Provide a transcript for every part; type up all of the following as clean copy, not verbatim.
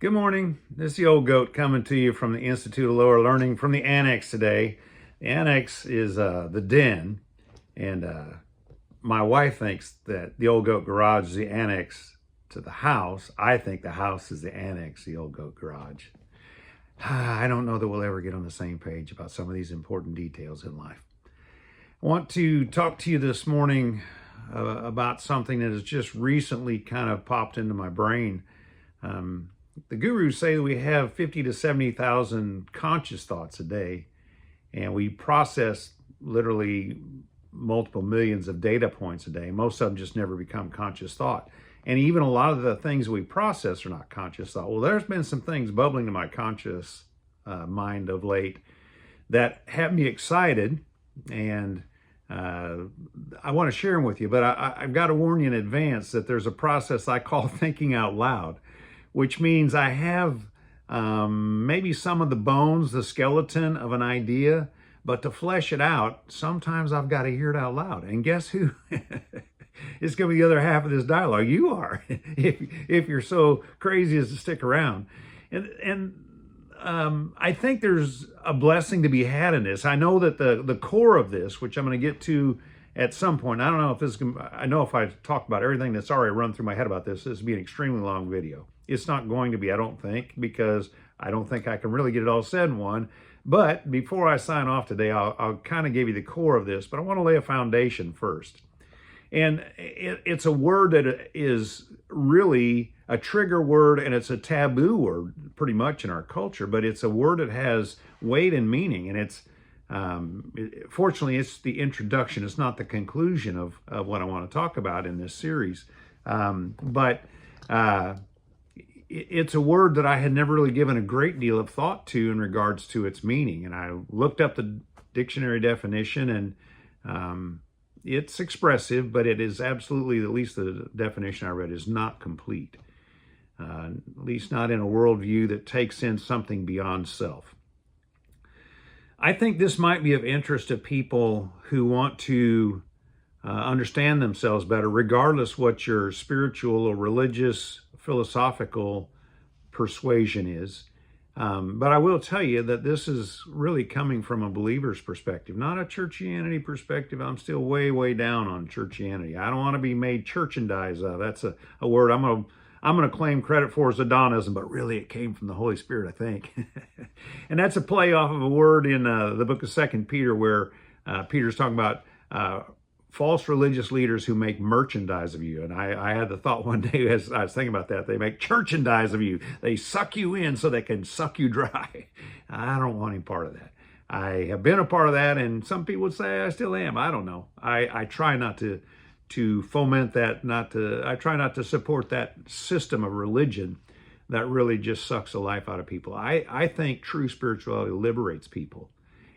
Good morning. This is the Old Goat coming to you from the Institute of Lower Learning from the Annex today. The Annex is the den, and my wife thinks that the Old Goat Garage is the annex to the house. I think the house is the annex, the Old Goat Garage. I don't know that we'll ever get on the same page about some of these important details in life. I want to talk to you this morning about something that has just recently kind of popped into my brain. The gurus say that we have 50 to 70,000 conscious thoughts a day, and we process literally multiple millions of data points a day. Most of them just never become conscious thought. And even a lot of the things we process are not conscious thought. Well, there's been some things bubbling to my conscious mind of late that have me excited, and I want to share them with you, but I've got to warn you in advance that there's a process I call thinking out loud, which means I have maybe some of the bones, the skeleton of an idea, but to flesh it out, sometimes I've got to hear it out loud. And guess who is going to be the other half of this dialogue? You are, if you're so crazy as to stick around. And I think there's a blessing to be had in this. I know that the core of this, which I'm going to get to at some point, I don't know if this can, I know if I talk about everything that's already run through my head about this would be an extremely long video. It's not going to be, I don't think, because I don't think I can really get it all said in one. But before I sign off today, I'll kind of give you the core of this, but I want to lay a foundation first. And it's a word that is really a trigger word, and it's a taboo word pretty much in our culture, but it's a word that has weight and meaning, and it's fortunately, it's the introduction. It's not the conclusion of what I want to talk about in this series. It's a word that I had never really given a great deal of thought to in regards to its meaning. And I looked up the dictionary definition, and it's expressive, but it is absolutely, at least the definition I read, is not complete. At least not in a worldview that takes in something beyond self. I think this might be of interest to people who want to understand themselves better, regardless what your spiritual or religious, philosophical persuasion is. But I will tell you that this is really coming from a believer's perspective, not a churchianity perspective. I'm still way, way down on churchianity. I don't want to be made churchandized of. That's a word I'm going to claim credit for as Adonism, but really it came from the Holy Spirit, I think. And that's a play off of a word in the book of 2 Peter where Peter's talking about false religious leaders who make merchandise of you. And I had the thought one day as I was thinking about that, they make churchandise of you. They suck you in so they can suck you dry. I don't want any part of that. I have been a part of that, and some people would say I still am. I don't know. I try not to foment that, I try not to support that system of religion that really just sucks the life out of people. I think true spirituality liberates people,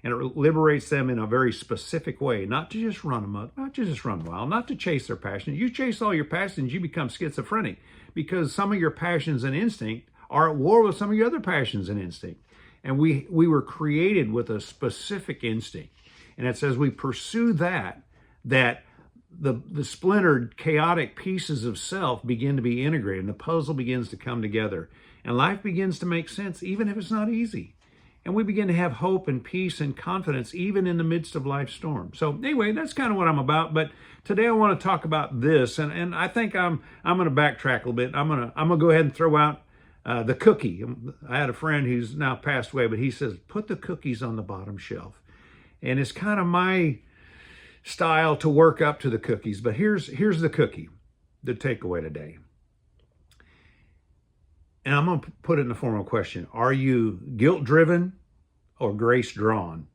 and it liberates them in a very specific way, not to just run amok, not to just run wild, not to chase their passions. You chase all your passions, you become schizophrenic, because some of your passions and instinct are at war with some of your other passions and instinct. And we were created with a specific instinct. And it's as we pursue that the splintered, chaotic pieces of self begin to be integrated, and the puzzle begins to come together. And life begins to make sense, even if it's not easy. And we begin to have hope and peace and confidence, even in the midst of life's storm. So anyway, that's kind of what I'm about. But today I want to talk about this, and I think I'm going to backtrack a little bit. I'm going to go ahead and throw out the cookie. I had a friend who's now passed away, but he says, put the cookies on the bottom shelf. And it's kind of my style to work up to the cookies. But here's the cookie, the takeaway today. And I'm going to put it in the form of a question. Are you guilt-driven or grace-drawn?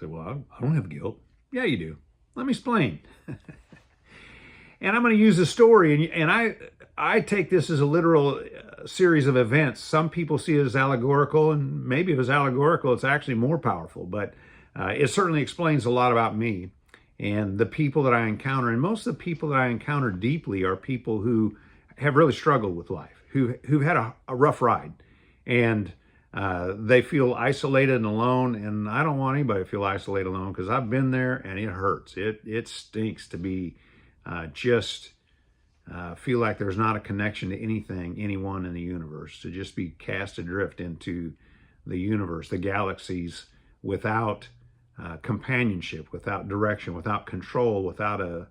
Say, well, I don't have guilt. Yeah, you do. Let me explain. And I'm going to use a story, and I take this as a literal series of events. Some people see it as allegorical, and maybe if it's allegorical, it's actually more powerful. But it certainly explains a lot about me and the people that I encounter. And most of the people that I encounter deeply are people who have really struggled with life, who've had a rough ride, and they feel isolated and alone. And I don't want anybody to feel isolated and alone, because I've been there and it hurts. It stinks to be just feel like there's not a connection to anything, anyone in the universe, to just be cast adrift into the universe, the galaxies, without companionship, without direction, without control, without a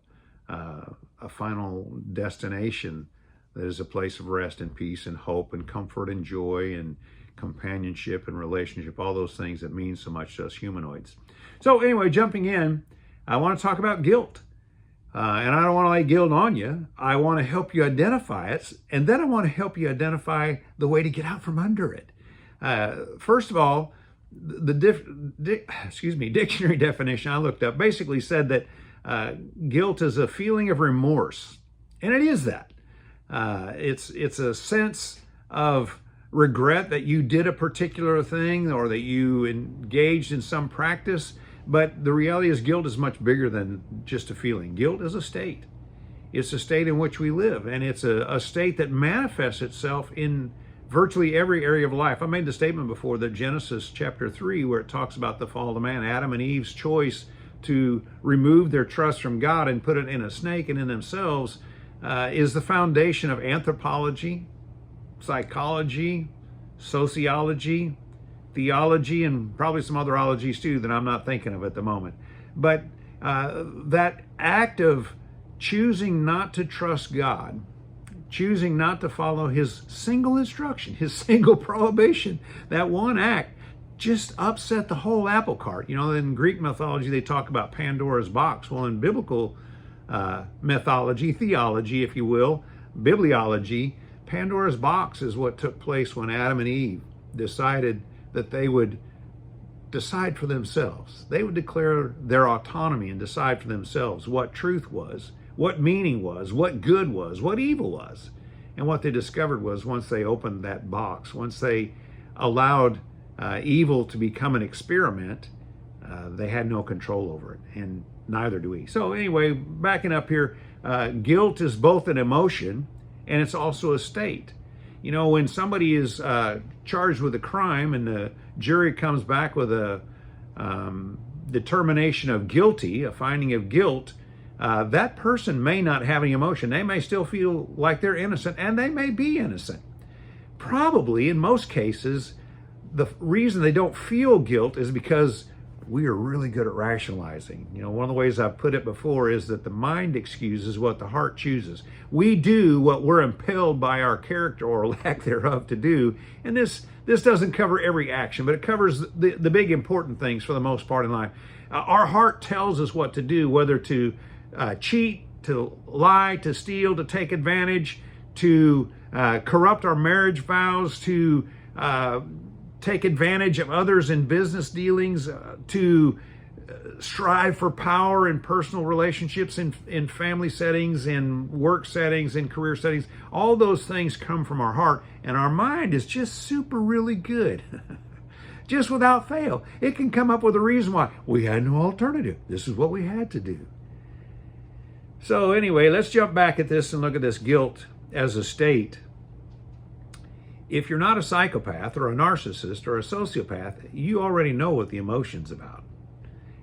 final destination that is a place of rest and peace and hope and comfort and joy and companionship and relationship, all those things that mean so much to us humanoids. So anyway, jumping in, I want to talk about guilt. And I don't want to lay guilt on you. I want to help you identify it. And then I want to help you identify the way to get out from under it. First of all, the dictionary definition I looked up basically said that guilt is a feeling of remorse. And it is that. It's a sense of regret that you did a particular thing or that you engaged in some practice. But the reality is guilt is much bigger than just a feeling. Guilt is a state. It's a state in which we live, and it's a state that manifests itself in virtually every area of life. I made the statement before that Genesis chapter 3, where it talks about the fall of man, Adam and Eve's choice to remove their trust from God and put it in a snake and in themselves, is the foundation of anthropology, psychology, sociology, theology, and probably some other ologies too that I'm not thinking of at the moment. But that act of choosing not to trust God, choosing not to follow his single instruction, his single prohibition, that one act just upset the whole apple cart. You know, in Greek mythology, they talk about Pandora's box. Well, in biblical mythology, theology, if you will, bibliology, Pandora's box is what took place when Adam and Eve decided that they would decide for themselves. They would declare their autonomy and decide for themselves what truth was, what meaning was, what good was, what evil was. And what they discovered was once they opened that box, once they allowed evil to become an experiment, they had no control over it, and neither do we. So anyway, backing up here, guilt is both an emotion and it's also a state. You know, when somebody is charged with a crime and the jury comes back with a determination of guilty, a finding of guilt, that person may not have any emotion. They may still feel like they're innocent, and they may be innocent. Probably, in most cases, the reason they don't feel guilt is because we are really good at rationalizing. You know, one of the ways I've put it before is that the mind excuses what the heart chooses. We do what we're impelled by our character or lack thereof to do. And this doesn't cover every action, but it covers the big important things for the most part in life. Our heart tells us what to do, whether to cheat, to lie, to steal, to take advantage, to corrupt our marriage vows, to take advantage of others in business dealings, to strive for power in personal relationships, in family settings, in work settings, in career settings. All those things come from our heart, and our mind is just super really good. Just without fail. It can come up with a reason why. We had no alternative. This is what we had to do. So anyway, let's jump back at this and look at this guilt as a state. If you're not a psychopath or a narcissist or a sociopath, you already know what the emotion's about.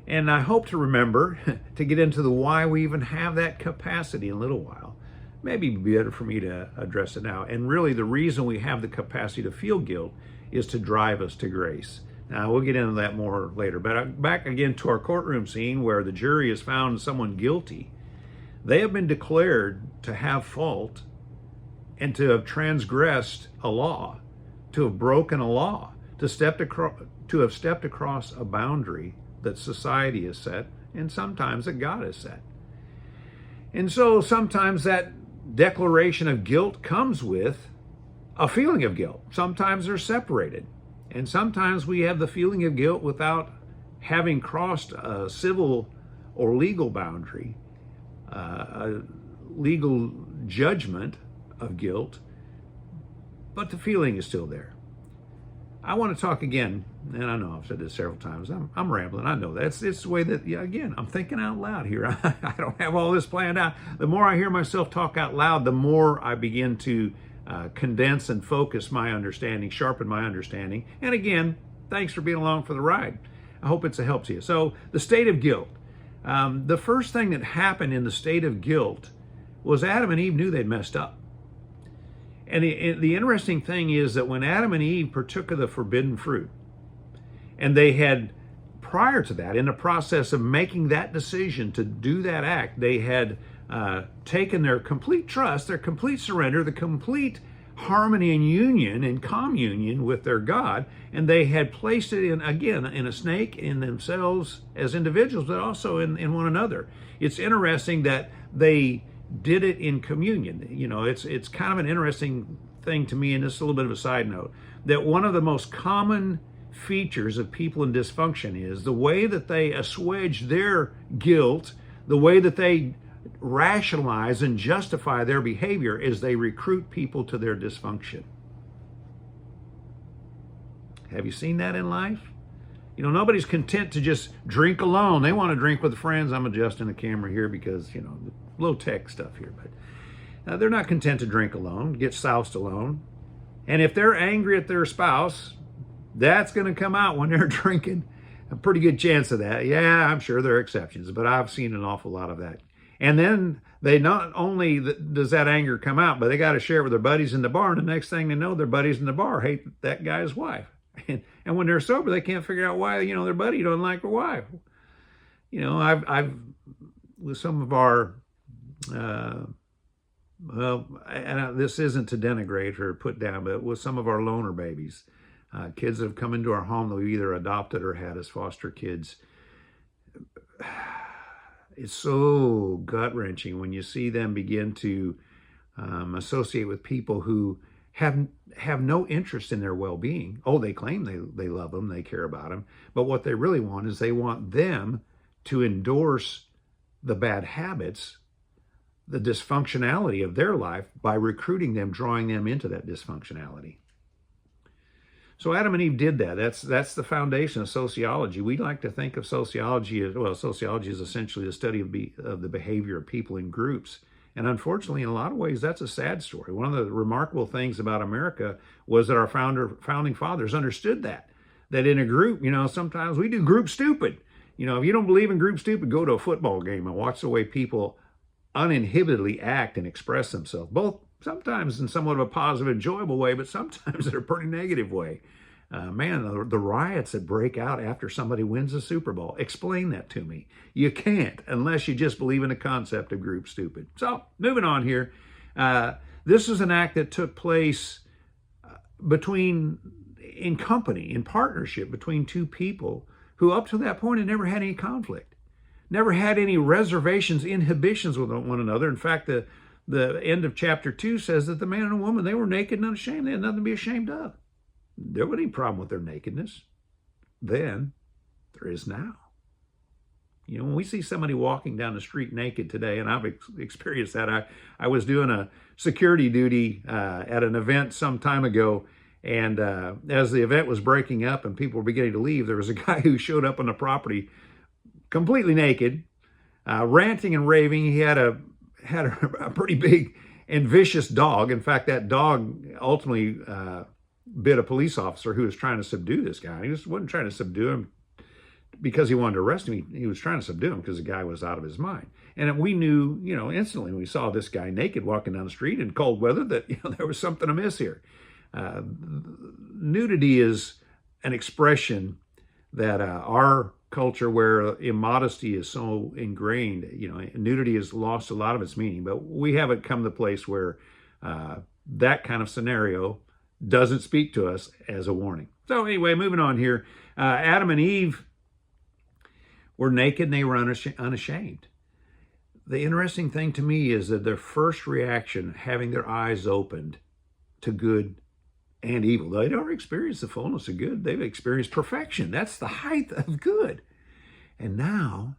And I hope to remember to get into the why we even have that capacity in a little while. Maybe it'd be better for me to address it now. And really the reason we have the capacity to feel guilt is to drive us to grace. Now we'll get into that more later. But back again to our courtroom scene where the jury has found someone guilty. They have been declared to have fault and to have transgressed a law, to have broken a law, to have stepped across a boundary that society has set and sometimes that God has set. And so sometimes that declaration of guilt comes with a feeling of guilt. Sometimes they're separated. And sometimes we have the feeling of guilt without having crossed a civil or legal boundary, a legal judgment of guilt, but the feeling is still there. I want to talk again, and I know I've said this several times. I'm rambling. I know that. It's the way that, again, I'm thinking out loud here. I don't have all this planned out. The more I hear myself talk out loud, the more I begin to condense and focus my understanding, sharpen my understanding. And again, thanks for being along for the ride. I hope it's a help to you. So the state of guilt. The first thing that happened in the state of guilt was Adam and Eve knew they'd messed up. And the interesting thing is that when Adam and Eve partook of the forbidden fruit, and they had, prior to that, in the process of making that decision to do that act, they had taken their complete trust, their complete surrender, the complete harmony and union and communion with their God, and they had placed it in, again, in a snake, in themselves as individuals, but also in one another. It's interesting that they did it in communion. You know, it's kind of an interesting thing to me, and this is a little bit of a side note, that one of the most common features of people in dysfunction is the way that they assuage their guilt, the way that they rationalize and justify their behavior is they recruit people to their dysfunction. Have you seen that in life? You know, nobody's content to just drink alone. They want to drink with friends. I'm adjusting the camera here because, you know, low tech stuff here, but they're not content to drink alone, get soused alone. And if they're angry at their spouse, that's going to come out when they're drinking. A pretty good chance of that. Yeah, I'm sure there are exceptions, but I've seen an awful lot of that. And then they not only does that anger come out, but they got to share it with their buddies in the bar. And the next thing they know, their buddies in the bar hate that guy's wife. And when they're sober, they can't figure out why, you know, their buddy don't like their wife. You know, I've with some of our, this isn't to denigrate or put down, but with some of our loner babies, kids that have come into our home that we either adopted or had as foster kids. It's so gut-wrenching when you see them begin to associate with people who have no interest in their well-being. Oh, they claim they love them, they care about them, but what they really want is they want them to endorse the bad habits, the dysfunctionality of their life by recruiting them, drawing them into that dysfunctionality. So Adam and Eve did that. That's the foundation of sociology. We like to think of sociology as, well, sociology is essentially the study of the behavior of people in groups. And unfortunately, in a lot of ways, that's a sad story. One of the remarkable things about America was that our founding fathers understood that in a group, you know, sometimes we do group stupid. You know, if you don't believe in group stupid, go to a football game and watch the way people uninhibitedly act and express themselves, both sometimes in somewhat of a positive, enjoyable way, but sometimes in a pretty negative way. The riots that break out after somebody wins a Super Bowl, explain that to me. You can't unless you just believe in the concept of group stupid. So, moving on here. This is an act that took place in company, in partnership between two people who up to that point had never had any conflict, never had any reservations, inhibitions with one another. In fact, the end of chapter 2 says that the man and woman, they were naked and unashamed. They had nothing to be ashamed of. There wasn't any problem with their nakedness then. There is now. You know, when we see somebody walking down the street naked today, and I've experienced that. I was doing a security duty at an event some time ago, and as the event was breaking up and people were beginning to leave, there was a guy who showed up on the property completely naked, ranting and raving. He had a pretty big and vicious dog. In fact, that dog ultimately bit a police officer who was trying to subdue this guy. He just wasn't trying to subdue him because he wanted to arrest him. He was trying to subdue him because the guy was out of his mind. And we knew, you know, instantly when we saw this guy naked walking down the street in cold weather that, you know, there was something amiss here. Nudity is an expression that our culture, where immodesty is so ingrained, you know, nudity has lost a lot of its meaning, but we haven't come to the place where that kind of scenario doesn't speak to us as a warning. So anyway, moving on here. Adam and Eve were naked and they were unashamed. The interesting thing to me is that their first reaction, having their eyes opened to good and evil, they'd already experienced the fullness of good. They've experienced perfection. That's the height of good. And now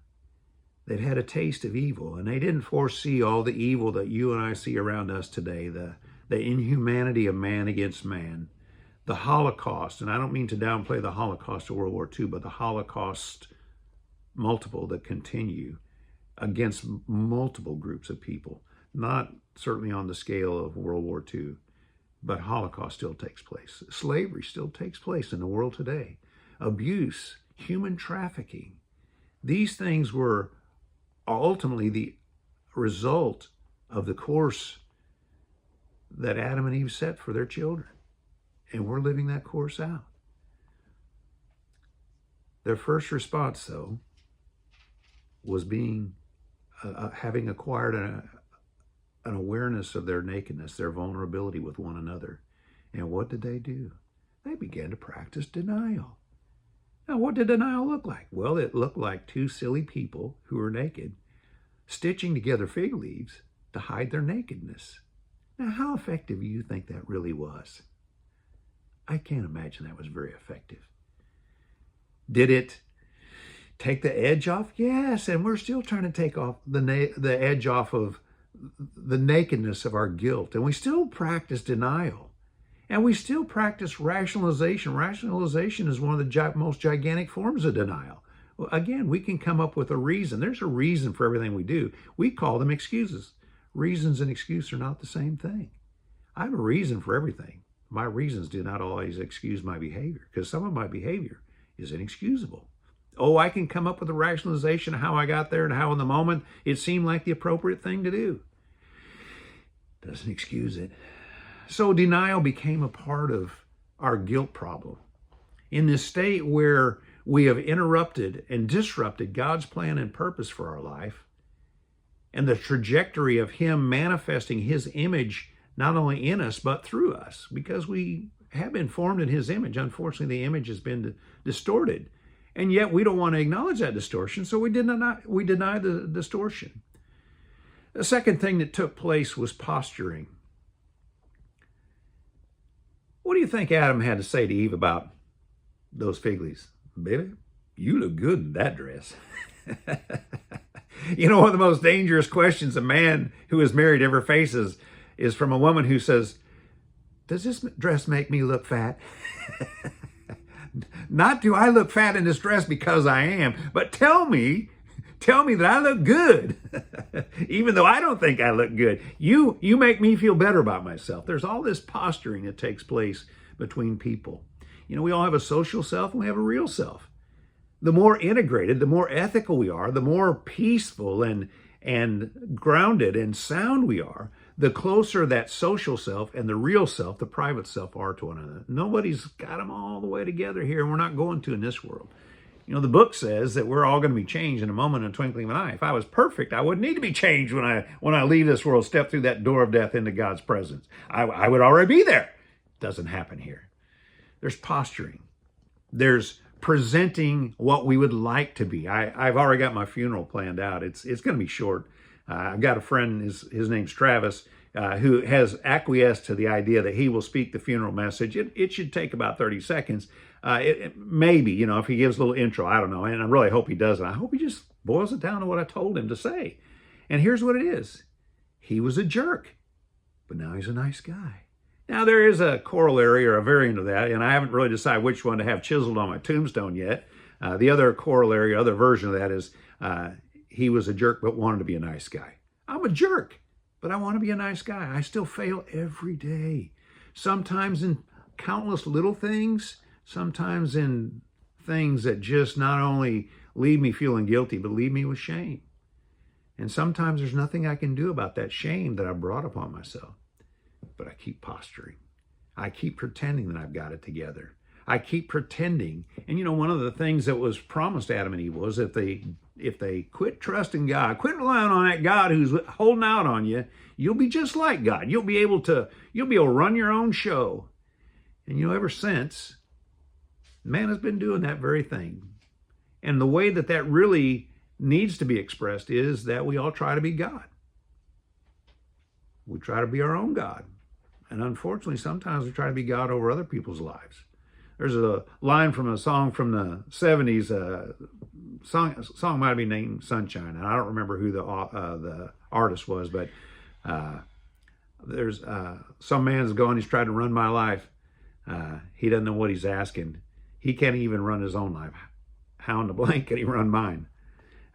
they've had a taste of evil, and they didn't foresee all the evil that you and I see around us today, the inhumanity of man against man, the Holocaust. And I don't mean to downplay the Holocaust of World War II, but the Holocaust multiple that continue against multiple groups of people, not certainly on the scale of World War II, but Holocaust still takes place. Slavery still takes place in the world today. Abuse, human trafficking. These things were ultimately the result of the course that Adam and Eve set for their children. And we're living that course out. Their first response, though, was having acquired an awareness of their nakedness, their vulnerability with one another. And what did they do? They began to practice denial. Now, what did denial look like? Well, it looked like two silly people who were naked, stitching together fig leaves to hide their nakedness. Now, how effective do you think that really was? I can't imagine that was very effective. Did it take the edge off? Yes, and we're still trying to take off the edge off of the nakedness of our guilt. And we still practice denial. And we still practice rationalization. Rationalization is one of the most gigantic forms of denial. Well, again, we can come up with a reason. There's a reason for everything we do. We call them excuses. Reasons and excuse are not the same thing. I have a reason for everything. My reasons do not always excuse my behavior, because some of my behavior is inexcusable. Oh, I can come up with a rationalization of how I got there and how in the moment it seemed like the appropriate thing to do. Doesn't excuse it. So denial became a part of our guilt problem. In this state where we have interrupted and disrupted God's plan and purpose for our life, and the trajectory of Him manifesting His image not only in us, but through us, because we have been formed in His image. Unfortunately, the image has been distorted. And yet we don't want to acknowledge that distortion, so we deny the distortion. The second thing that took place was posturing. What do you think Adam had to say to Eve about those fig leaves? Baby, you look good in that dress. You know, one of the most dangerous questions a man who is married ever faces is from a woman who says, does this dress make me look fat? Not do I look fat in this dress because I am, but tell me that I look good. Even though I don't think I look good. You make me feel better about myself. There's all this posturing that takes place between people. You know, we all have a social self and we have a real self. The more integrated, the more ethical we are, the more peaceful and grounded and sound we are, the closer that social self and the real self, the private self, are to one another. Nobody's got them all the way together here, and we're not going to in this world. You know, the book says that we're all going to be changed in a moment, in a twinkling of an eye. If I was perfect, I wouldn't need to be changed when I leave this world, step through that door of death into God's presence. I would already be there. Doesn't happen here. There's posturing. There's presenting what we would like to be. I've already got my funeral planned out. It's going to be short. I've got a friend, his name's Travis, who has acquiesced to the idea that he will speak the funeral message. It should take about 30 seconds. Maybe, you know, if he gives a little intro, I don't know. And I really hope he doesn't. I hope he just boils it down to what I told him to say. And here's what it is. He was a jerk, but now he's a nice guy. Now, there is a corollary or a variant of that, and I haven't really decided which one to have chiseled on my tombstone yet. The other corollary, other version of that is he was a jerk but wanted to be a nice guy. I'm a jerk, but I want to be a nice guy. I still fail every day. Sometimes in countless little things, sometimes in things that just not only leave me feeling guilty, but leave me with shame. And sometimes there's nothing I can do about that shame that I brought upon myself. But I keep posturing. I keep pretending that I've got it together. I keep pretending. And you know, one of the things that was promised Adam and Eve was if they quit trusting God, quit relying on that God who's holding out on you, you'll be just like God. You'll be able to run your own show. And you know, ever since, man has been doing that very thing. And the way that really needs to be expressed is that we all try to be God. We try to be our own God. And unfortunately, sometimes we try to be God over other people's lives. There's a line from a song from the 70s. Song might be named Sunshine. And I don't remember who the artist was, but there's some man's going, he's tried to run my life. He doesn't know what he's asking. He can't even run his own life. How in the blank can he run mine?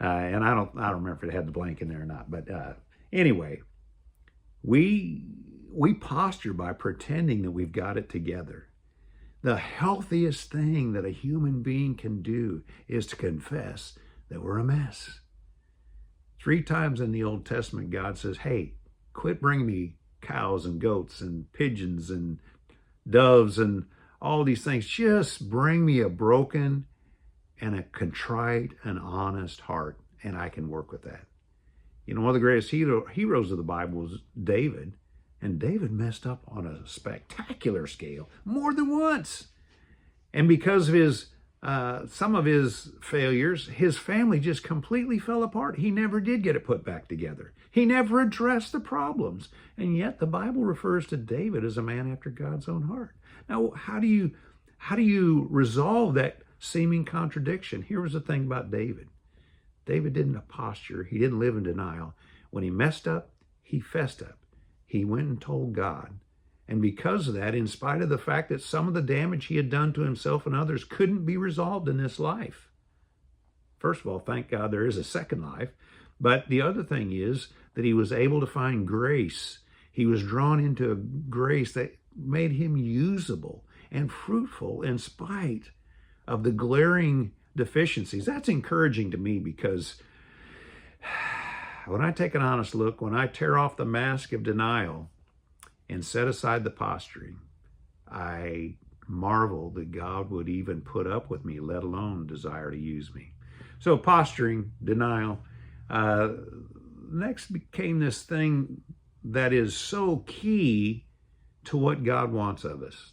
And I don't remember if it had the blank in there or not. But anyway, we posture by pretending that we've got it together. The healthiest thing that a human being can do is to confess that we're a mess. 3 times in the Old Testament, God says, hey, Quit bringing me cows and goats and pigeons and doves and all these things. Just bring me a broken and a contrite and honest heart, and I can work with that. You know, one of the greatest heroes of the Bible was David, and David messed up on a spectacular scale more than once. And because of his some of his failures, his family just completely fell apart. He never did get it put back together. He never addressed the problems. And yet the Bible refers to David as a man after God's own heart. Now, how do you resolve that seeming contradiction? Here was the thing about David. David didn't posture. He didn't live in denial. When he messed up, he fessed up. He went and told God. And because of that, in spite of the fact that some of the damage he had done to himself and others couldn't be resolved in this life. First of all, thank God there is a second life. But the other thing is that he was able to find grace. He was drawn into a grace that made him usable and fruitful in spite of the glaring deficiencies. That's encouraging to me, because when I take an honest look, when I tear off the mask of denial and set aside the posturing, I marvel that God would even put up with me, let alone desire to use me. So posturing, denial. Next became this thing that is so key to what God wants of us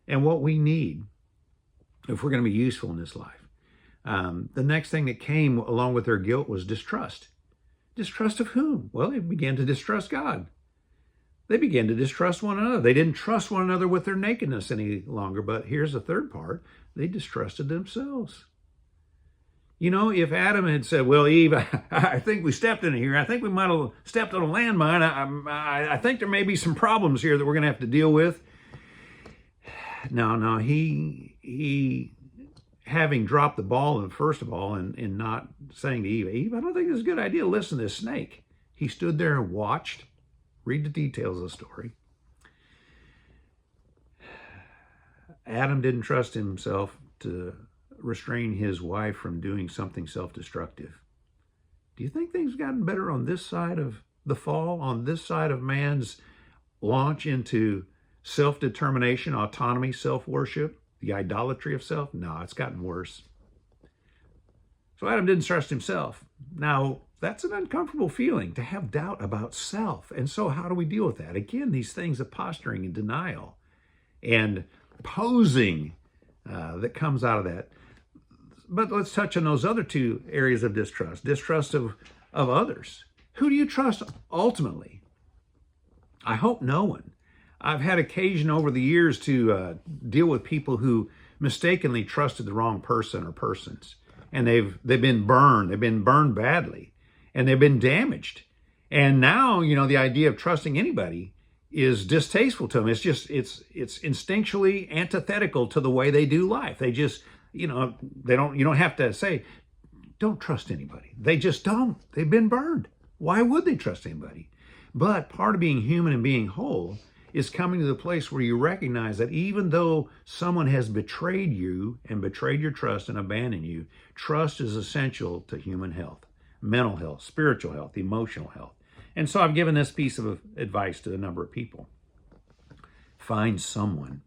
and what we need if we're going to be useful in this life. The next thing that came along with their guilt was distrust. Distrust of whom? Well, they began to distrust God. They began to distrust one another. They didn't trust one another with their nakedness any longer. But here's the third part. They distrusted themselves. You know, if Adam had said, well, Eve, I think we stepped in here. I think we might have stepped on a landmine. I think there may be some problems here that we're going to have to deal with. No, he having dropped the ball, first of all, and not saying to Eve, I don't think this is a good idea. Listen to this snake. He stood there and watched. Read the details of the story. Adam didn't trust himself to restrain his wife from doing something self-destructive. Do you think things gotten better on this side of the fall, on this side of man's launch into self-determination, autonomy, self-worship, the idolatry of self? No, it's gotten worse. So Adam didn't trust himself. Now, that's an uncomfortable feeling, to have doubt about self. And so how do we deal with that? Again, these things of posturing and denial and posing that comes out of that. But let's touch on those other two areas of distrust. Distrust of others. Who do you trust ultimately? I hope no one. I've had occasion over the years to deal with people who mistakenly trusted the wrong person or persons. And they've been burned. They've been burned badly. And they've been damaged. And now, you know, the idea of trusting anybody is distasteful to them. It's instinctually antithetical to the way they do life. They just, you know, you don't have to say, don't trust anybody. They just don't. They've been burned. Why would they trust anybody? But part of being human and being whole is coming to the place where you recognize that even though someone has betrayed you and betrayed your trust and abandoned you, trust is essential to human health, mental health, spiritual health, emotional health. And so I've given this piece of advice to a number of people. Find someone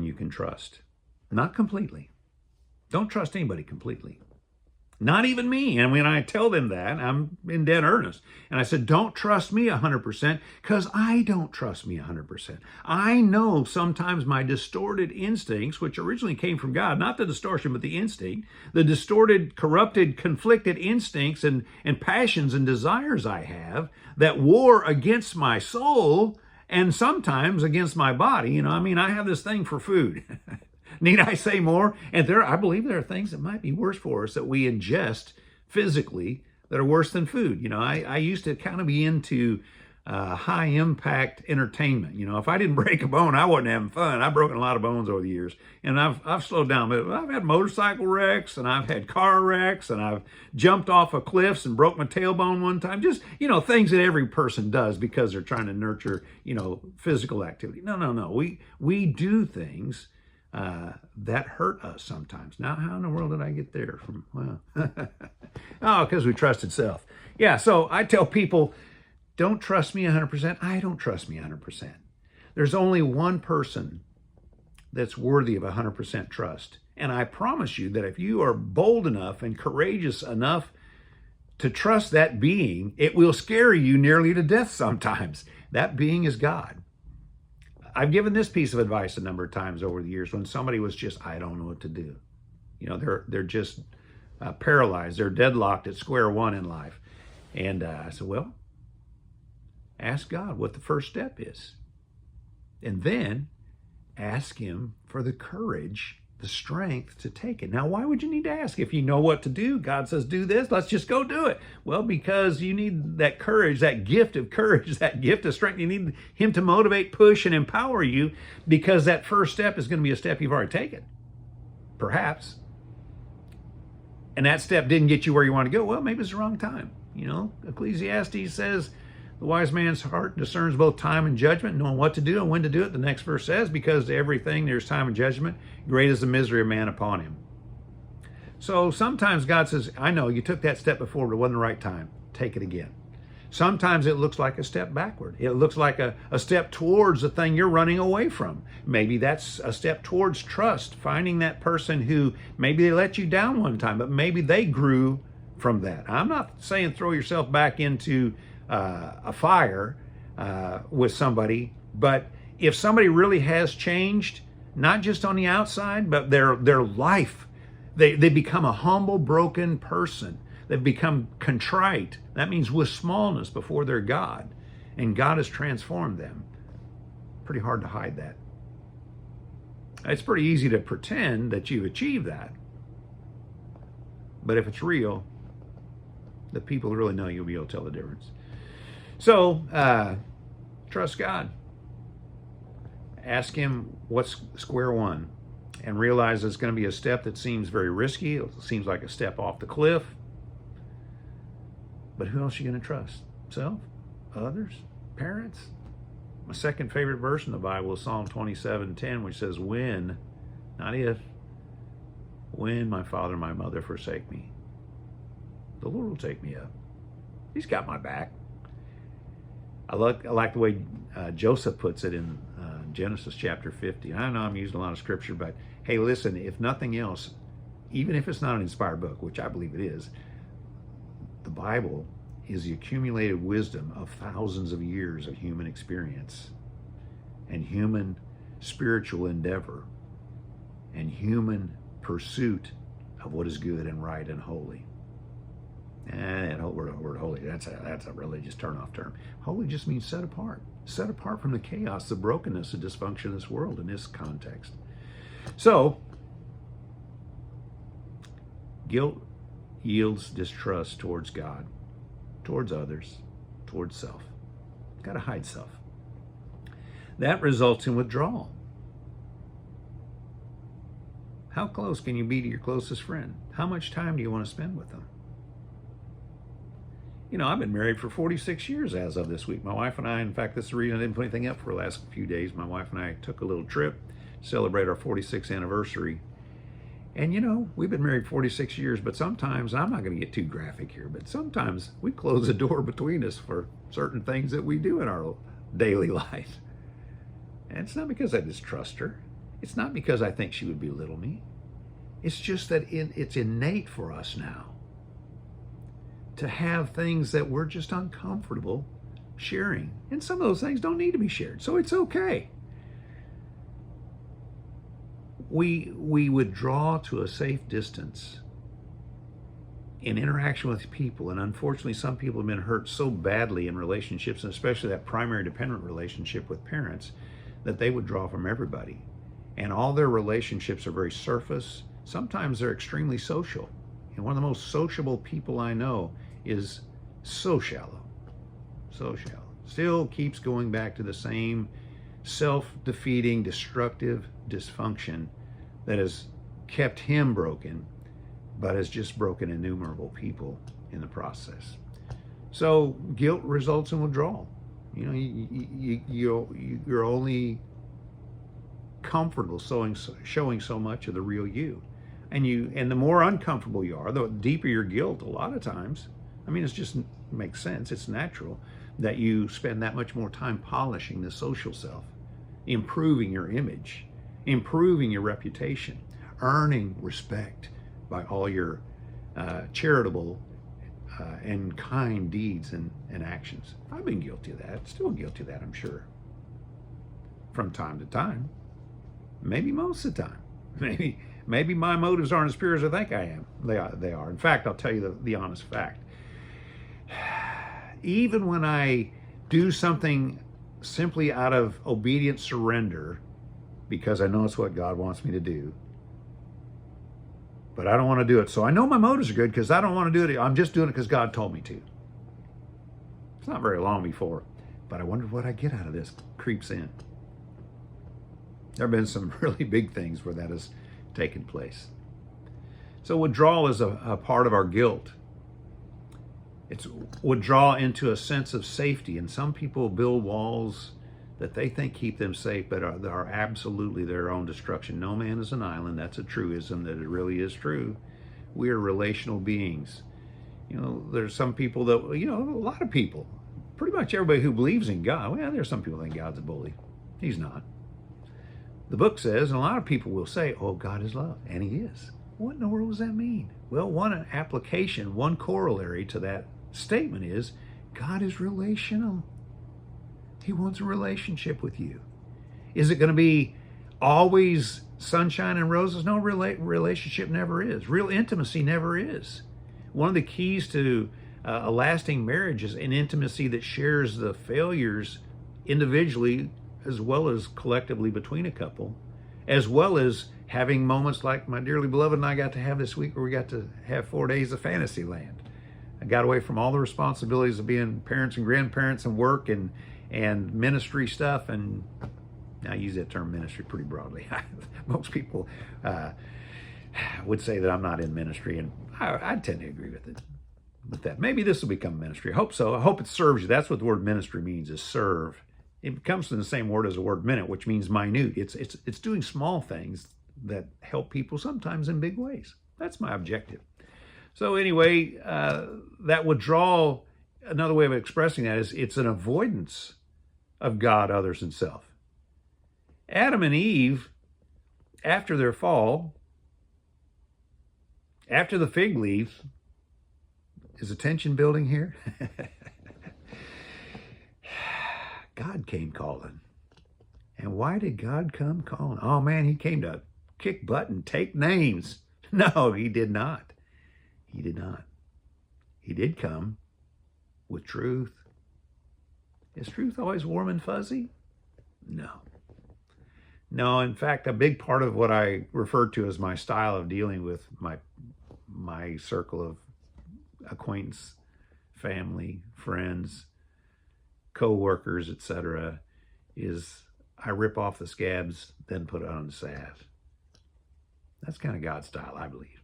you can trust. Not completely. Don't trust anybody completely. Not even me. And when I tell them that, I'm in dead earnest. And I said, don't trust me 100%, because I don't trust me 100%. I know sometimes my distorted instincts, which originally came from God, not the distortion, but the instinct, the distorted, corrupted, conflicted instincts and passions and desires I have that war against my soul and sometimes against my body. You know, I mean, I have this thing for food. Need I say more? And I believe there are things that might be worse for us that we ingest physically that are worse than food. You know, I used to kind of be into high impact entertainment. You know, if I didn't break a bone, I wasn't having fun. I've broken a lot of bones over the years, and I've slowed down. But I've had motorcycle wrecks, and I've had car wrecks, and I've jumped off of cliffs and broke my tailbone one time. Just, you know, things that every person does because they're trying to nurture, you know, physical activity. No. We do things that hurt us sometimes. Now, how in the world did I get there from? Well, oh, because we trusted self. Yeah, so I tell people, don't trust me 100%. I don't trust me 100%. There's only one person that's worthy of 100% trust. And I promise you that if you are bold enough and courageous enough to trust that being, it will scare you nearly to death sometimes. That being is God. I've given this piece of advice a number of times over the years when somebody was just, I don't know what to do. You know, they're just paralyzed. They're deadlocked at square one in life. And I said, well, ask God what the first step is. And then ask him for the courage, the strength to take it. Now, why would you need to ask if you know what to do? God says, do this, let's just go do it. Well, because you need that courage, that gift of courage, that gift of strength. You need him to motivate, push, and empower you, because that first step is going to be a step you've already taken. Perhaps. And that step didn't get you where you want to go. Well, maybe it's the wrong time. You know, Ecclesiastes says, the wise man's heart discerns both time and judgment, knowing what to do and when to do it. The next verse says, because to everything there's time and judgment, great is the misery of man upon him. So sometimes God says, I know you took that step before, but it wasn't the right time. Take it again. Sometimes it looks like a step backward. It looks like a step towards the thing you're running away from. Maybe that's a step towards trust, finding that person who maybe they let you down one time, but maybe they grew from that. I'm not saying throw yourself back into a fire with somebody, but if somebody really has changed, not just on the outside, but their life, they become a humble, broken person. They've become contrite. That means with smallness before their God, and God has transformed them. Pretty hard to hide that. It's pretty easy to pretend that you achieve that, but if it's real, the people who really know you'll be able to tell the difference. So, trust God. Ask him what's square one, and realize it's going to be a step that seems very risky. It seems like a step off the cliff. But who else are you going to trust? Self? Others? Parents? My second favorite verse in the Bible is Psalm 27:10, which says, when, not if, when my father and my mother forsake me, the Lord will take me up. He's got my back. I like the way Joseph puts it in Genesis chapter 50. I know I'm using a lot of scripture, but hey, listen, if nothing else, even if it's not an inspired book, which I believe it is, the Bible is the accumulated wisdom of thousands of years of human experience and human spiritual endeavor and human pursuit of what is good and right and holy. And that word holy, that's a religious turn-off term. Holy just means set apart from the chaos, the brokenness, the dysfunction of this world in this context. So, guilt yields distrust towards God, towards others, towards self. Got to hide self. That results in withdrawal. How close can you be to your closest friend? How much time do you want to spend with them? You know, I've been married for 46 years as of this week. My wife and I, in fact, this is the reason I didn't put anything up for the last few days. My wife and I took a little trip to celebrate our 46th anniversary. And you know, we've been married 46 years, but sometimes, I'm not going to get too graphic here, but sometimes we close the door between us for certain things that we do in our daily life. And it's not because I distrust her. It's not because I think she would belittle me. It's just that it's innate for us now to have things that we're just uncomfortable sharing. And some of those things don't need to be shared, so it's okay. We withdraw to a safe distance in interaction with people, and unfortunately some people have been hurt so badly in relationships, and especially that primary dependent relationship with parents, that they withdraw from everybody. And all their relationships are very surface. Sometimes they're extremely social. And one of the most sociable people I know is so shallow. Still keeps going back to the same self-defeating, destructive dysfunction that has kept him broken, but has just broken innumerable people in the process. So guilt results in withdrawal. You know, you're only comfortable showing so much of the real you, and the more uncomfortable you are, the deeper your guilt. A lot of times, I mean, it just makes sense. It's natural. that you spend that much more time polishing the social self, improving your image, improving your reputation, earning respect by all your charitable and kind deeds and actions. I've been guilty of that, still guilty of that, I'm sure. From time to time, maybe most of the time. Maybe my motives aren't as pure as I think I am. They are. In fact, I'll tell you the honest fact. Even when I do something simply out of obedient surrender, because I know it's what God wants me to do, but I don't want to do it. So I know my motives are good because I don't want to do it. I'm just doing it because God told me to. It's not very long before, but I wonder what I get out of this creeps in. There have been some really big things where that has taken place. So withdrawal is a part of our guilt. It's withdrawal into a sense of safety. And some people build walls that they think keep them safe, but are absolutely their own destruction. No man is an island. That's a truism that it really is true. We are relational beings. There's some people that, a lot of people, pretty much everybody who believes in God, well, there's some people that think God's a bully. He's not. The book says, and a lot of people will say, oh, God is love, and he is. What in the world does that mean? Well, one application, one corollary to that statement is, God is relational. He wants a relationship with you. Is it going to be always sunshine and roses? No, relationship never is. Real intimacy never is. One of the keys to a lasting marriage is an intimacy that shares the failures individually as well as collectively between a couple, as well as having moments like my dearly beloved and I got to have this week where we got to have 4 days of Fantasyland. I got away from all the responsibilities of being parents and grandparents and work and ministry stuff, and I use that term ministry pretty broadly. Most people would say that I'm not in ministry, and I tend to agree with that. Maybe this will become ministry. I hope so. I hope it serves you. That's what the word ministry means, is serve. It comes from the same word as the word minute, which means minute. It's doing small things that help people, sometimes in big ways. That's my objective. So anyway, that withdrawal, another way of expressing that is it's an avoidance of God, others, and self. Adam and Eve, after their fall, after the fig leaf, is the tension building here? God came calling. And why did God come calling? Oh man, he came to kick butt and take names. No, he did not. He did not. He did come with truth. Is truth always warm and fuzzy? No. No, in fact, a big part of what I refer to as my style of dealing with my circle of acquaintance, family, friends, co-workers, etc., is I rip off the scabs, then put on the salve. That's kind of God's style, I believe.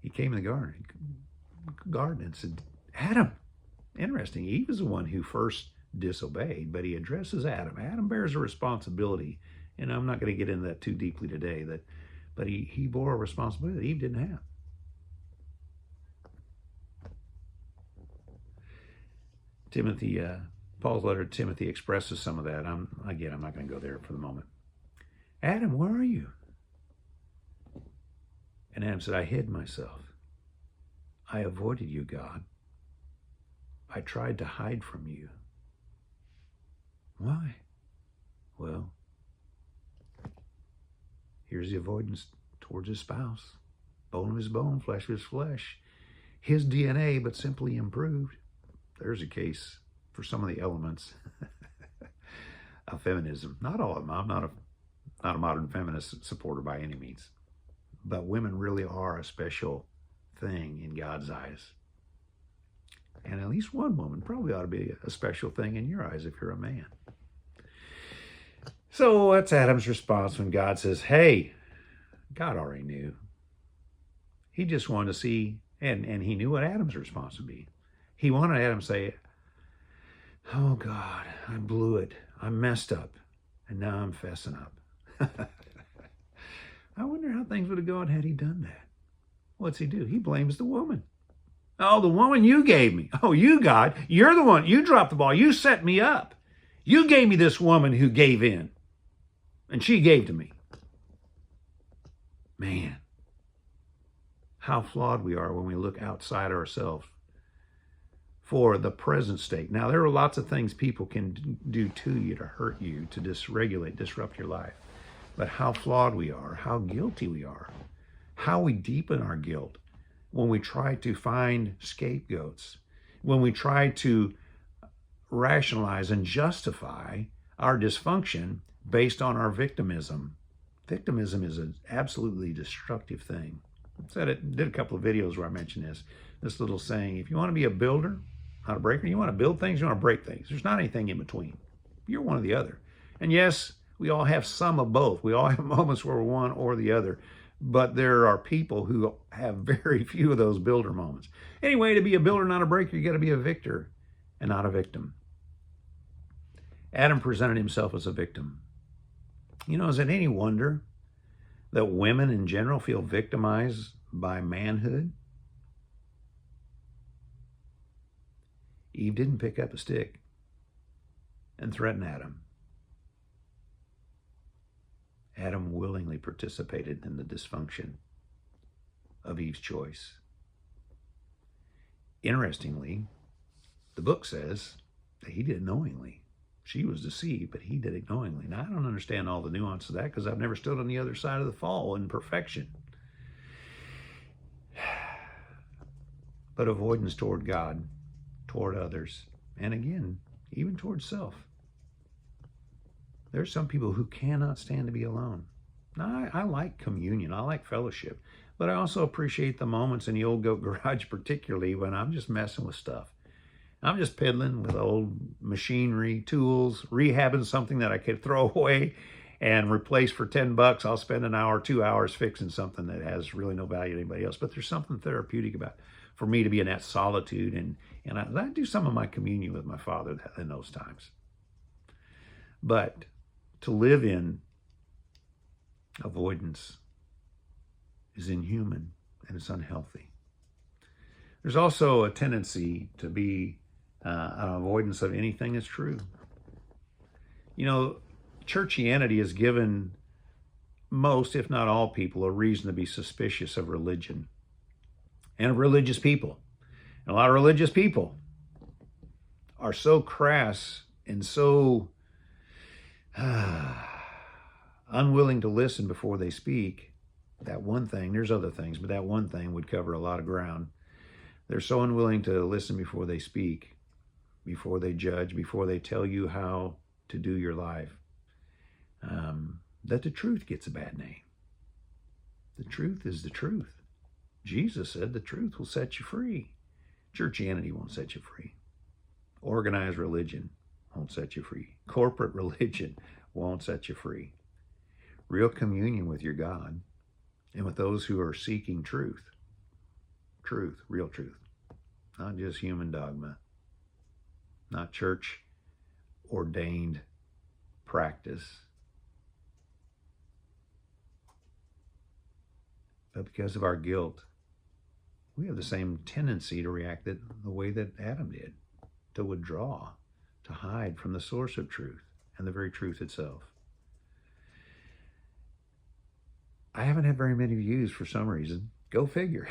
He came in the garden and said, Adam. Interesting. Eve is the one who first disobeyed, but he addresses Adam. Adam bears a responsibility, and I'm not going to get into that too deeply today, but he bore a responsibility that Eve didn't have. Paul's letter to Timothy expresses some of that. I'm not going to go there for the moment. Adam, where are you? And Adam said, I hid myself. I avoided you, God. I tried to hide from you. Why? Well, here's the avoidance towards his spouse. Bone of his bone, flesh of his flesh. His DNA, but simply improved. There's a case for some of the elements of feminism. Not all of them. I'm not a modern feminist supporter by any means. But women really are a special thing in God's eyes. And at least one woman probably ought to be a special thing in your eyes if you're a man. So that's Adam's response when God says, hey, God already knew. He just wanted to see, and he knew what Adam's response would be. He wanted Adam to say, oh God, I blew it. I messed up. And now I'm fessing up. I wonder how things would have gone had he done that. What's he do? He blames the woman. Oh, the woman you gave me. Oh, you, God, you're the one. You dropped the ball. You set me up. You gave me this woman who gave in, and she gave to me. Man, how flawed we are when we look outside ourselves for the present state. Now, there are lots of things people can do to you to hurt you, to dysregulate, disrupt your life. But how flawed we are, how guilty we are, how we deepen our guilt when we try to find scapegoats, when we try to rationalize and justify our dysfunction based on our victimism. Victimism is an absolutely destructive thing. Did a couple of videos where I mentioned this little saying: if you want to be a builder, not a breaker, you want to build things, you want to break things. There's not anything in between. You're one or the other. And yes, we all have some of both. We all have moments where we're one or the other. But there are people who have very few of those builder moments. Anyway, to be a builder, not a breaker, you got to be a victor and not a victim. Adam presented himself as a victim. You know, is it any wonder that women in general feel victimized by manhood? Eve didn't pick up a stick and threaten Adam. Adam willingly participated in the dysfunction of Eve's choice. Interestingly, the book says that he did it knowingly. She was deceived, but he did it knowingly. Now, I don't understand all the nuance of that because I've never stood on the other side of the fall in perfection. But avoidance toward God, toward others, and again, even toward self. There's some people who cannot stand to be alone. Now, I like communion. I like fellowship. But I also appreciate the moments in the old goat garage, particularly when I'm just messing with stuff. I'm just piddling with old machinery, tools, rehabbing something that I could throw away and replace for $10. I'll spend an hour, 2 hours fixing something that has really no value to anybody else. But there's something therapeutic about for me to be in that solitude. And I do some of my communion with my Father in those times. But to live in avoidance is inhuman and it's unhealthy. There's also a tendency to be an avoidance of anything that's true. You know, churchianity has given most, if not all people, a reason to be suspicious of religion and of religious people. And a lot of religious people are so crass and so unwilling to listen before they speak. That one thing, there's other things, but that one thing would cover a lot of ground. They're so unwilling to listen before they speak, before they judge, before they tell you how to do your life, that the truth gets a bad name. The truth is the truth. Jesus said the truth will set you free. Churchianity won't set you free. Organized religion won't set you free. Corporate religion won't set you free. Real communion with your God and with those who are seeking truth. Truth, real truth. Not just human dogma. Not church ordained practice. But because of our guilt, we have the same tendency to react the way that Adam did, to withdraw, to hide from the source of truth and the very truth itself. I haven't had very many views for some reason. Go figure.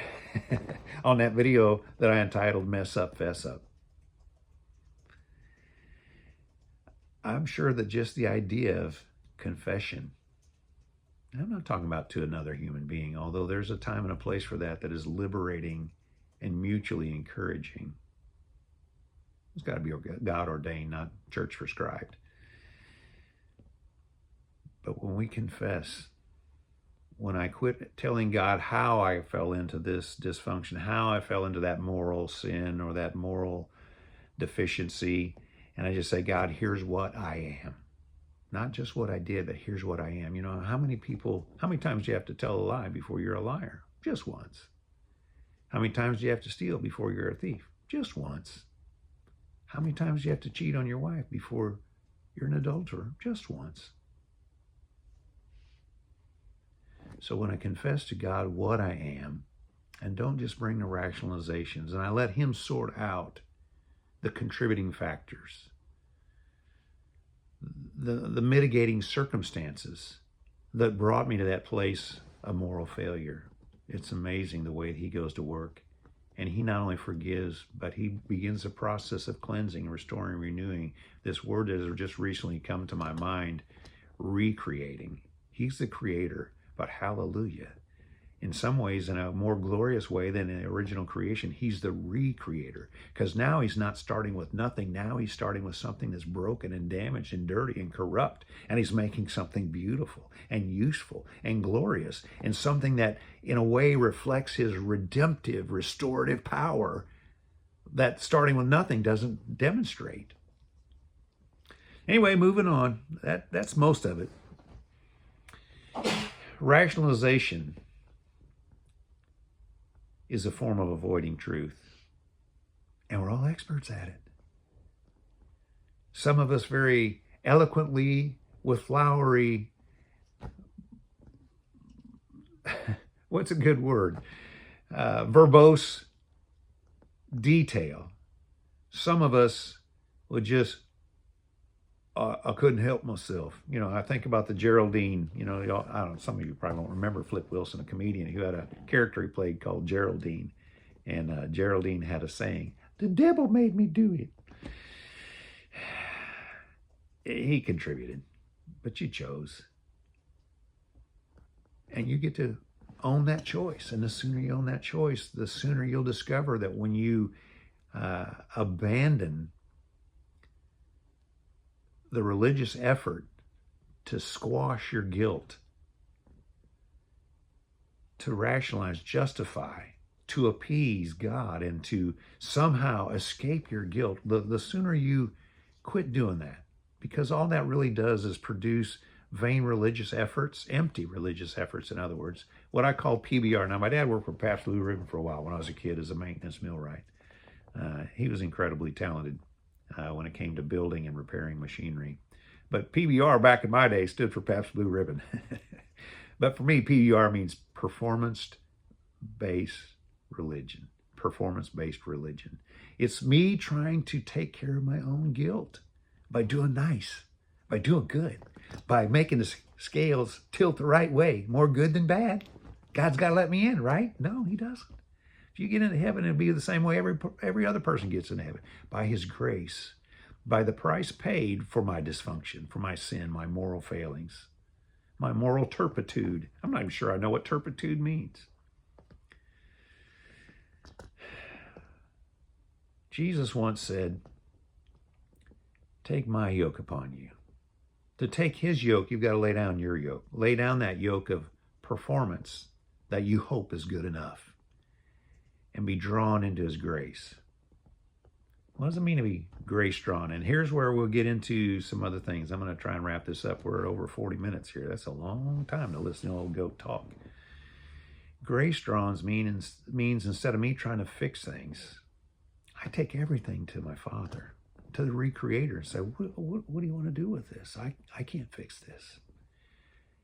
On that video that I entitled Mess Up, Fess Up. I'm sure that just the idea of confession, I'm not talking about to another human being, although there's a time and a place for that is liberating and mutually encouraging. It's got to be God ordained, not church prescribed. But when we confess, when I quit telling God how I fell into this dysfunction, how I fell into that moral sin or that moral deficiency, and I just say, God, here's what I am. Not just what I did, but here's what I am. You know, how many times do you have to tell a lie before you're a liar? Just once. How many times do you have to steal before you're a thief? Just once. How many times do you have to cheat on your wife before you're an adulterer? Just once. So when I confess to God what I am and don't just bring the rationalizations. And I let him sort out the contributing factors, the mitigating circumstances that brought me to that place of moral failure. It's amazing the way he goes to work. And he not only forgives, but he begins a process of cleansing, restoring, renewing. This word that has just recently come to my mind, recreating. He's the creator, but hallelujah. In some ways, in a more glorious way than in the original creation, he's the recreator. Because now he's not starting with nothing. Now he's starting with something that's broken and damaged and dirty and corrupt. And he's making something beautiful and useful and glorious, and something that in a way reflects his redemptive, restorative power that starting with nothing doesn't demonstrate. Anyway, moving on. That's most of it. Rationalization is a form of avoiding truth. And we're all experts at it. Some of us very eloquently, with flowery, what's a good word? Verbose detail. Some of us would just, I couldn't help myself. You know, I think about the Geraldine, I don't know, some of you probably won't remember Flip Wilson, a comedian who had a character he played called Geraldine. And Geraldine had a saying, "The devil made me do it." He contributed, but you chose. And you get to own that choice. And the sooner you own that choice, the sooner you'll discover that when you abandon the religious effort to squash your guilt, to rationalize, justify, to appease God, and to somehow escape your guilt, the sooner you quit doing that. Because all that really does is produce vain religious efforts, empty religious efforts, in other words, what I call PBR. Now, my dad worked for Pabst Blue Ribbon for a while when I was a kid as a maintenance millwright. He was incredibly talented when it came to building and repairing machinery. But PBR back in my day stood for Pabst Blue Ribbon. But for me, PBR means performance-based religion. Performance-based religion. It's me trying to take care of my own guilt by doing nice, by doing good, by making the scales tilt the right way. More good than bad. God's got to let me in, right? No, he doesn't. If you get into heaven, it'll be the same way every other person gets into heaven. By his grace, by the price paid for my dysfunction, for my sin, my moral failings, my moral turpitude. I'm not even sure I know what turpitude means. Jesus once said, "Take my yoke upon you." To take his yoke, you've got to lay down your yoke. Lay down that yoke of performance that you hope is good enough, and be drawn into his grace. What does it mean to be grace drawn? And here's where we'll get into some other things. I'm going to try and wrap this up. We're at over 40 minutes here. That's a long time to listen to old goat talk. Grace drawn means instead of me trying to fix things, I take everything to my Father, to the Recreator, and say, what do you want to do with this? I can't fix this.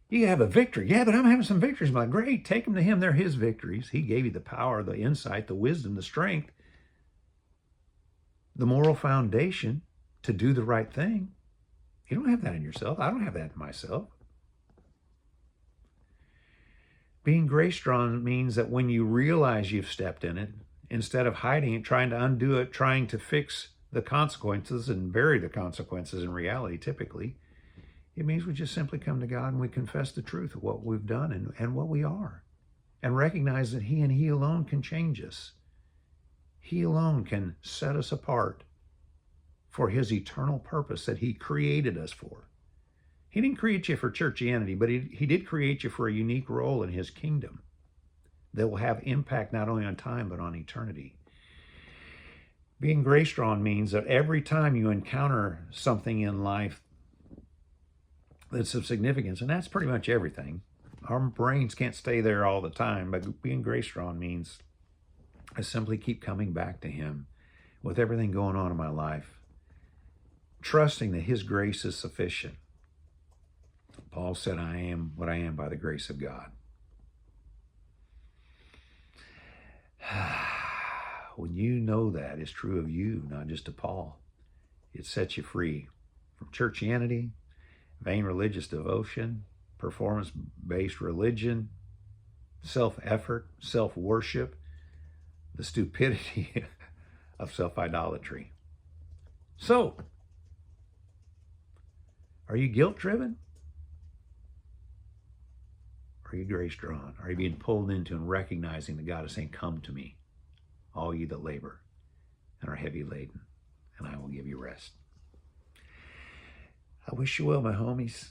You have a victory. Yeah, but I'm having some victories. I'm like, great, take them to him. They're his victories. He gave you the power, the insight, the wisdom, the strength, the moral foundation to do the right thing. You don't have that in yourself. I don't have that in myself. Being grace-drawn means that when you realize you've stepped in it, instead of hiding it, trying to undo it, trying to fix the consequences and bury the consequences in reality, typically, it means we just simply come to God and we confess the truth of what we've done and what we are, and recognize that he and he alone can change us. He alone can set us apart for his eternal purpose that he created us for. He didn't create you for churchianity, but he did create you for a unique role in his kingdom that will have impact not only on time, but on eternity. Being grace-drawn means that every time you encounter something in life that's of significance, and that's pretty much everything. Our brains can't stay there all the time, but being grace-drawn means I simply keep coming back to him with everything going on in my life, trusting that his grace is sufficient. Paul said, I am what I am by the grace of God. When you know that is true of you, not just of Paul, it sets you free from churchianity, vain religious devotion, performance-based religion, self-effort, self-worship, the stupidity of self-idolatry. So, are you guilt-driven? Are you grace-drawn? Are you being pulled into and recognizing that God is saying, come to me, all ye that labor and are heavy laden, and I will give you rest? I wish you well, my homies.